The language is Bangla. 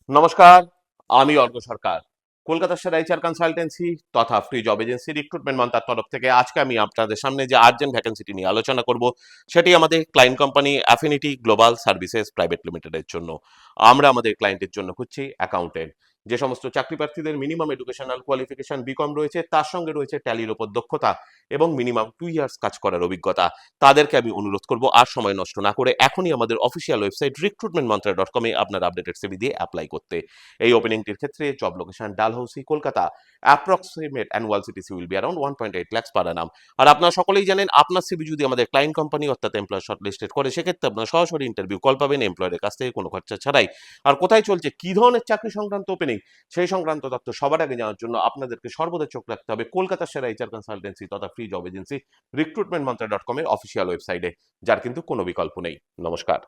নমস্কার, আমি অর্ক সরকার। কলকাতার সেরা এইচআর কনসালটেন্সি তথা ফ্রি জব এজেন্সি রিক্রুটমেন্ট মন্ত্রার তরফ থেকে আজকে আমি আপনাদের সামনে যে আর্জেন্ট ভ্যাকেন্সিটি নিয়ে আলোচনা করব, সেটি আমাদের client company affinity global services private লিমিটেডের জন্য। আমরা আমাদের ক্লায়েন্টের জন্য খুঁজছি অ্যাকাউন্টেন্ট। যে সমস্ত চাকরি প্রার্থীদের মিনিমাম এডুকেশনাল কোয়ালিফিকেশন বিকম রয়েছে, তার সঙ্গে রয়েছে ট্যালির ওপর দক্ষতা এবং মিনিমাম 2 ইয়ার্স কাজ করার অভিজ্ঞতা, তাদেরকে আমি অনুরোধ করব আর সময় নষ্ট না করে এখনই আমাদের অফিসিয়াল ওয়েবসাইট recruitmentmantra.com-এ আপনার আপডেটেড সিভি দিয়ে অ্যাপ্লাই করতে। এই ওপেনিংটির ক্ষেত্রে job location Dalhousie, Kolkata. Approximate annual CTC will be around 1.8 lakhs per annum। আর আপনারা সকলেই জানেন, আপনার সিভি যদি আমাদের ক্লায়েন্ট কোম্পানি অর্থাৎ এমপ্লয়ার শর্টলিস্টেড করে, সেক্ষেত্রে আপনারা সরাসরি ইন্টারভিউ কল পাবেন এমপ্লয়ারের কাছ থেকে কোনো খরচা ছাড়াই। আর কোথায় চলছে, কি ধরনের চাকরি সংক্রান্ত ওপেনিং, সেই সংক্রান্ত তথ্য সবার আগে জানার জন্য আপনাদেরকে সর্বদা চোখ রাখতে হবে কলকাতার সেরা এইচআর কনসালটেন্সি তথা ফ্রি জব এজেন্সি recruitmentmantra.com-এর অফিসিয়াল ওয়েবসাইটে, যার কিন্তু কোনো বিকল্প নেই। নমস্কার।